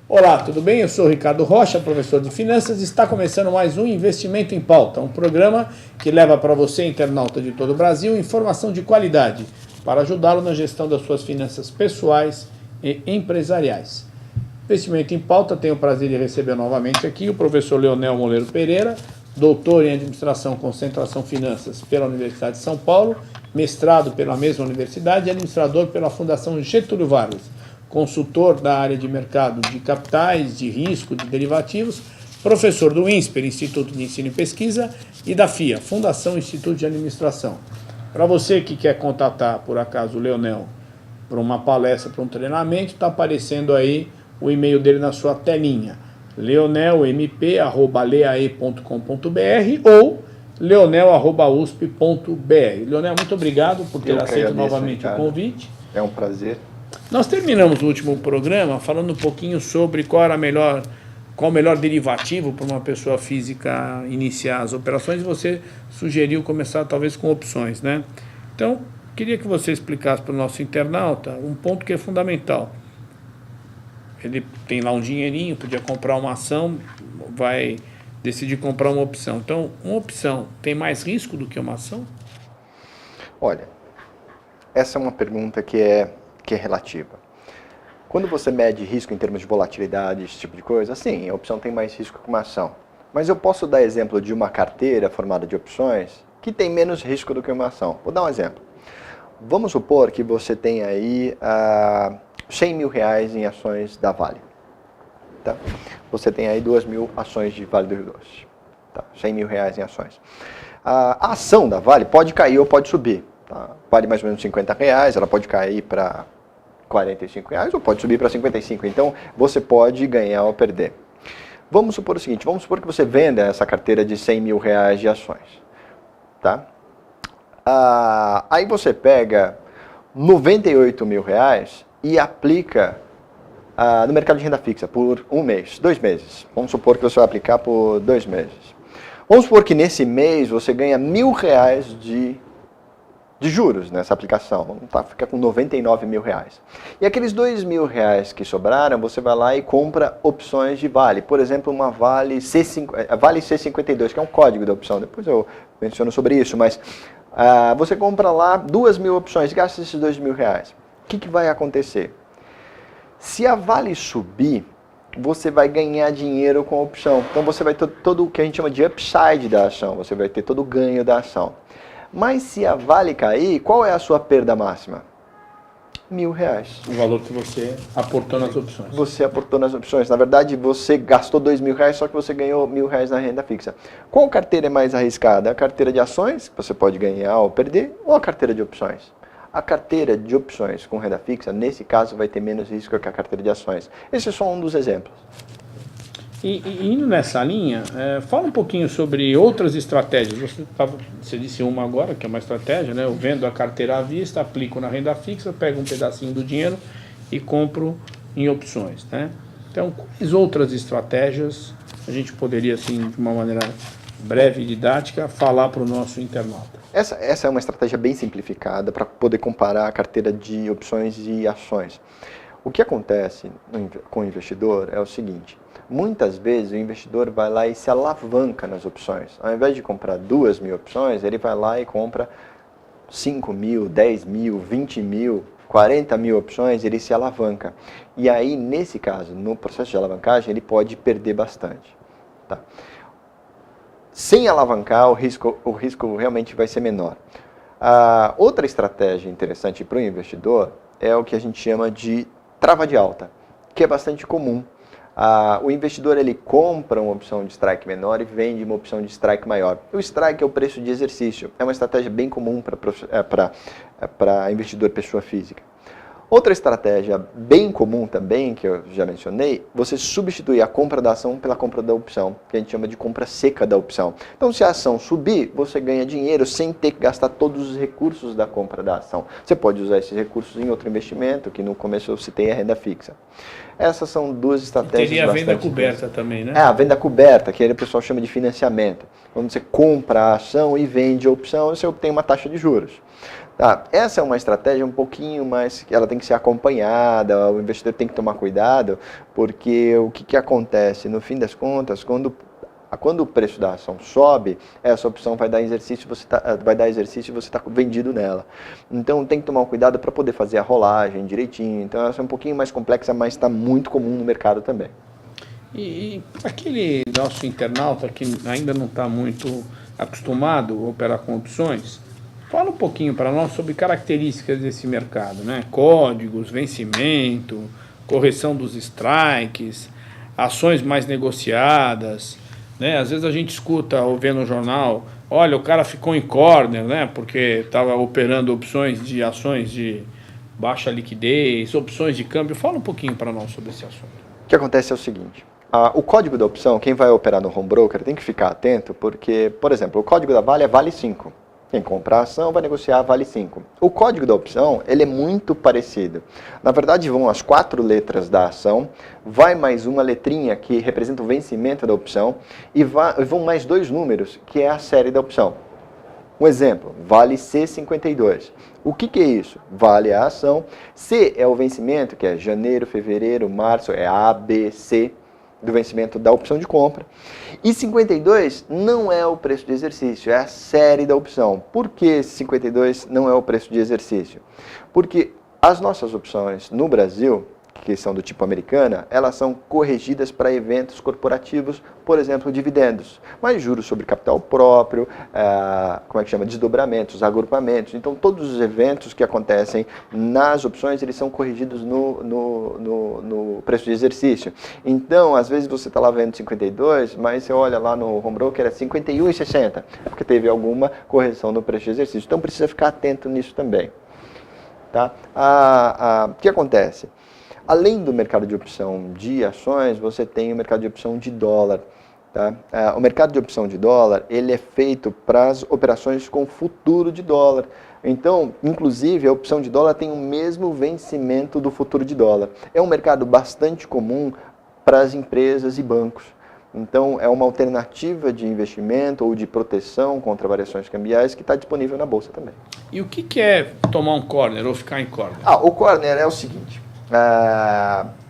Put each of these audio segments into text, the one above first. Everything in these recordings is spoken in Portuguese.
Olá, tudo bem? Eu sou Ricardo Rocha, professor de finanças, e está começando mais um Investimento em Pauta, um programa que leva para você, internauta de todo o Brasil, informação de qualidade para ajudá-lo na gestão das suas finanças pessoais e empresariais. Investimento em Pauta, tenho o prazer de receber novamente aqui o professor Leonel Moleiro Pereira, doutor em Administração Concentração Finanças pela Universidade de São Paulo, mestrado pela mesma universidade e administrador pela Fundação Getúlio Vargas, consultor da área de mercado de capitais, de risco, de derivativos, professor do INSPER, Instituto de Ensino e Pesquisa, e da FIA, Fundação Instituto de Administração. Para você que quer contatar, por acaso, o Leonel para uma palestra, para um treinamento, está aparecendo aí o e-mail dele na sua telinha, leonelmp@leae.com.br ou leonel@usp.br. Leonel, muito obrigado por ter aceito novamente o convite. É um prazer. Nós terminamos o último programa falando um pouquinho sobre qual o melhor derivativo para uma pessoa física iniciar as operações, e você sugeriu começar talvez com opções, né? Então, queria que você explicasse para o nosso internauta um ponto que é fundamental. Ele tem lá um dinheirinho, podia comprar uma ação, vai decidir comprar uma opção. Então, uma opção tem mais risco do que uma ação? Olha, essa é uma pergunta que é relativa. Quando você mede risco em termos de volatilidade, esse tipo de coisa, sim, a opção tem mais risco que uma ação. Mas eu posso dar exemplo de uma carteira formada de opções que tem menos risco do que uma ação. Vou dar um exemplo. Vamos supor que você tem aí R$100 mil em ações da Vale. Tá? Você tem aí 2.000 ações de Vale do Rio Doce. Tá? R$100 mil em ações. A ação da Vale pode cair ou pode subir. Tá? Vale mais ou menos R$50, ela pode cair para R$45 ou pode subir para 55. Então, você pode ganhar ou perder. Vamos supor o seguinte, vamos supor que você venda essa carteira de R$100 mil de ações. Tá? Aí você pega R$98 mil e aplica no mercado de renda fixa por 1 mês, 2 meses. Vamos supor que você vai aplicar por 2 meses. Vamos supor que nesse mês você ganha R$1.000 de juros nessa aplicação, tá? Fica com R$99 mil. E aqueles R$2.000 que sobraram, você vai lá e compra opções de Vale. Por exemplo, uma Vale C52, que é um código da opção. Depois eu menciono sobre isso, mas você compra lá 2.000 opções, gasta esses R$2.000. O que vai acontecer? Se a Vale subir, você vai ganhar dinheiro com a opção. Então você vai ter todo o que a gente chama de upside da ação, você vai ter todo o ganho da ação. Mas se a Vale cair, qual é a sua perda máxima? R$1.000. O valor que você aportou nas opções. Você aportou nas opções. Na verdade, você gastou R$2.000, só que você ganhou R$1.000 na renda fixa. Qual carteira é mais arriscada? A carteira de ações, que você pode ganhar ou perder, ou a carteira de opções? A carteira de opções com renda fixa, nesse caso, vai ter menos risco que a carteira de ações. Esse é só um dos exemplos. E indo nessa linha, fala um pouquinho sobre outras estratégias. Você disse uma agora, que é uma estratégia, né? Eu vendo a carteira à vista, aplico na renda fixa, pego um pedacinho do dinheiro e compro em opções, né? Então, quais outras estratégias a gente poderia, assim, de uma maneira breve e didática, falar para o nosso internauta? Essa é uma estratégia bem simplificada para poder comparar a carteira de opções e ações. O que acontece com o investidor é o seguinte: muitas vezes o investidor vai lá e se alavanca nas opções. Ao invés de comprar 2.000 opções, ele vai lá e compra 5.000, 10.000, 20.000, 40.000 opções, ele se alavanca. E aí, nesse caso, no processo de alavancagem, ele pode perder bastante. Tá? Sem alavancar, o risco realmente vai ser menor. Outra estratégia interessante para o investidor é o que a gente chama de trava de alta, que é bastante comum. O investidor ele compra uma opção de strike menor e vende uma opção de strike maior. O strike é o preço de exercício. É uma estratégia bem comum para investidor pessoa física. Outra estratégia bem comum também, que eu já mencionei, você substituir a compra da ação pela compra da opção, que a gente chama de compra seca da opção. Então, se a ação subir, você ganha dinheiro sem ter que gastar todos os recursos da compra da ação. Você pode usar esses recursos em outro investimento, que no começo eu citei a renda fixa. Essas são duas estratégias teria a venda bastante coberta também, né? a venda coberta, que aí o pessoal chama de financiamento. Quando você compra a ação e vende a opção, você obtém uma taxa de juros. Tá, essa é uma estratégia um pouquinho mais, ela tem que ser acompanhada, o investidor tem que tomar cuidado, porque o que acontece? No fim das contas, quando o preço da ação sobe, essa opção vai dar exercício, e você está vendido nela. Então tem que tomar cuidado para poder fazer a rolagem direitinho. Então essa é um pouquinho mais complexa, mas está muito comum no mercado também. E aquele nosso internauta que ainda não está muito acostumado a operar com opções, fala um pouquinho para nós sobre características desse mercado, né? Códigos, vencimento, correção dos strikes, ações mais negociadas, né? Às vezes a gente escuta ou vê no jornal, olha, o cara ficou em corner, né? Porque estava operando opções de ações de baixa liquidez, opções de câmbio. Fala um pouquinho para nós sobre esse assunto. O que acontece é o seguinte, o código da opção, quem vai operar no home broker tem que ficar atento, porque, por exemplo, o código da Vale é Vale 5. Quem comprar a ação vai negociar Vale 5. O código da opção, ele é muito parecido. Na verdade, vão as 4 letras da ação, vai mais uma letrinha que representa o vencimento da opção e vão mais 2 números, que é a série da opção. Um exemplo, Vale C52. O que é isso? Vale é a ação, C é o vencimento, que é janeiro, fevereiro, março, é A, B, C, do vencimento da opção de compra. E 52 não é o preço de exercício, é a série da opção. Por que 52 não é o preço de exercício? Porque as nossas opções no Brasil, que são do tipo americana, elas são corrigidas para eventos corporativos, por exemplo, dividendos, mas juros sobre capital próprio, desdobramentos, agrupamentos. Então, todos os eventos que acontecem nas opções, eles são corrigidos no preço de exercício. Então, às vezes você está lá vendo 52, mas você olha lá no home broker, é 51,60, porque teve alguma correção no preço de exercício. Então, precisa ficar atento nisso também. Tá? O que acontece? Além do mercado de opção de ações, você tem o mercado de opção de dólar. Tá? O mercado de opção de dólar, ele é feito para as operações com futuro de dólar. Então, inclusive, a opção de dólar tem o mesmo vencimento do futuro de dólar. É um mercado bastante comum para as empresas e bancos. Então, é uma alternativa de investimento ou de proteção contra variações cambiais que está disponível na Bolsa também. E o que é tomar um corner ou ficar em corner? O corner é o seguinte...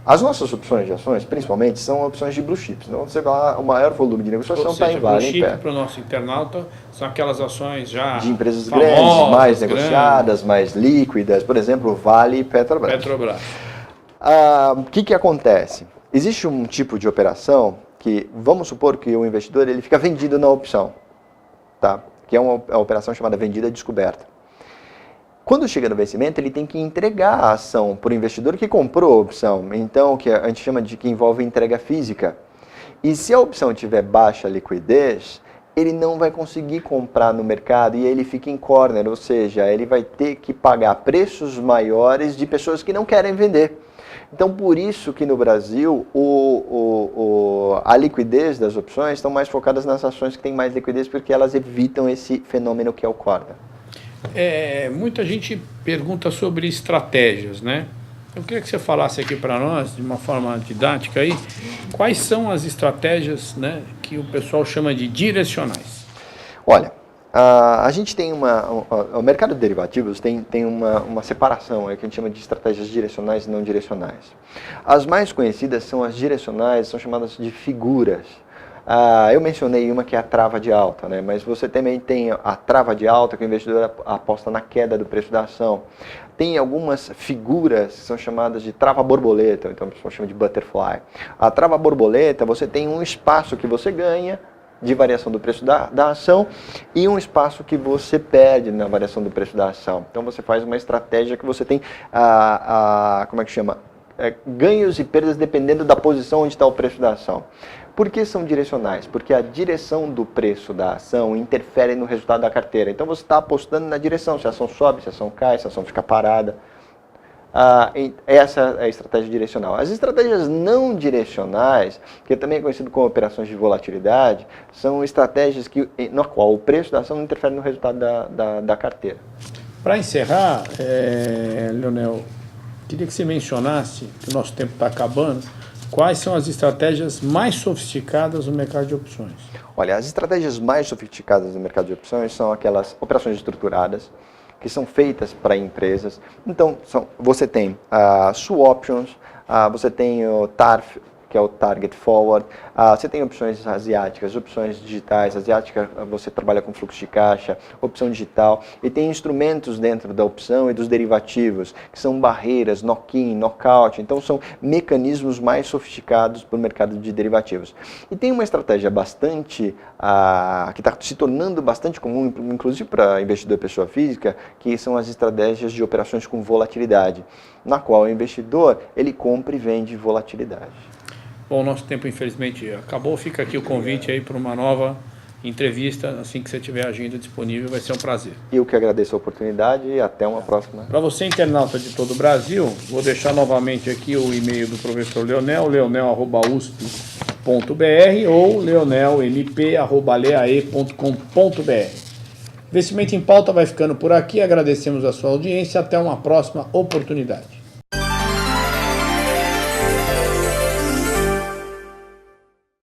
as nossas opções de ações, principalmente, são opções de blue chips. Então, você vai lá, o maior volume de negociação está em Vale. Blue chip para o nosso internauta são aquelas ações já de empresas famosas, grandes, mais negociadas, mais líquidas. Por exemplo, Vale e Petrobras. O que acontece? Existe um tipo de operação que, vamos supor que o investidor ele fica vendido na opção, tá? Que é uma operação chamada vendida descoberta. Quando chega no vencimento, ele tem que entregar a ação para o investidor que comprou a opção. Então, o que a gente chama de que envolve entrega física. E se a opção tiver baixa liquidez, ele não vai conseguir comprar no mercado e ele fica em corner, ou seja, ele vai ter que pagar preços maiores de pessoas que não querem vender. Então, por isso que no Brasil, a liquidez das opções estão mais focadas nas ações que têm mais liquidez, porque elas evitam esse fenômeno que é o corner. Muita gente pergunta sobre estratégias, né? Eu queria que você falasse aqui para nós, de uma forma didática aí, quais são as estratégias, né, que o pessoal chama de direcionais. Olha, a gente tem o mercado de derivativos tem uma separação que a gente chama de estratégias direcionais e não direcionais. As mais conhecidas são as direcionais, são chamadas de figuras. Eu mencionei uma que é a trava de alta, né? Mas você também tem a trava de alta, que o investidor aposta na queda do preço da ação. Tem algumas figuras que são chamadas de trava borboleta, então a pessoa chama de butterfly. A trava borboleta, você tem um espaço que você ganha de variação do preço da ação e um espaço que você perde na variação do preço da ação. Então você faz uma estratégia que você tem, ganhos e perdas dependendo da posição onde está o preço da ação. Por que são direcionais? Porque a direção do preço da ação interfere no resultado da carteira. Então você está apostando na direção, se a ação sobe, se a ação cai, se a ação fica parada. Essa é a estratégia direcional. As estratégias não direcionais, que também é conhecido como operações de volatilidade, são estratégias na qual o preço da ação não interfere no resultado da carteira. Para encerrar, Leonel, queria que você mencionasse, que o nosso tempo está acabando, quais são as estratégias mais sofisticadas no mercado de opções? Olha, as estratégias mais sofisticadas no mercado de opções são aquelas operações estruturadas, que são feitas para empresas. Então, você tem swaptions, você tem o TARF, que é o Target Forward, você tem opções asiáticas, opções digitais, asiática você trabalha com fluxo de caixa, opção digital, e tem instrumentos dentro da opção e dos derivativos, que são barreiras, knock-in, knockout, então são mecanismos mais sofisticados para o mercado de derivativos. E tem uma estratégia bastante, que está se tornando bastante comum, inclusive para investidor pessoa física, que são as estratégias de operações com volatilidade, na qual o investidor ele compra e vende volatilidade. Bom, nosso tempo infelizmente acabou, fica aqui o convite aí para uma nova entrevista, assim que você tiver a agenda disponível, vai ser um prazer. Eu que agradeço a oportunidade e até uma próxima. Para você, internauta de todo o Brasil, vou deixar novamente aqui o e-mail do professor Leonel, leonel@usp.br ou leonelmp@leae.com.br. Investimento em Pauta vai ficando por aqui, agradecemos a sua audiência, até uma próxima oportunidade.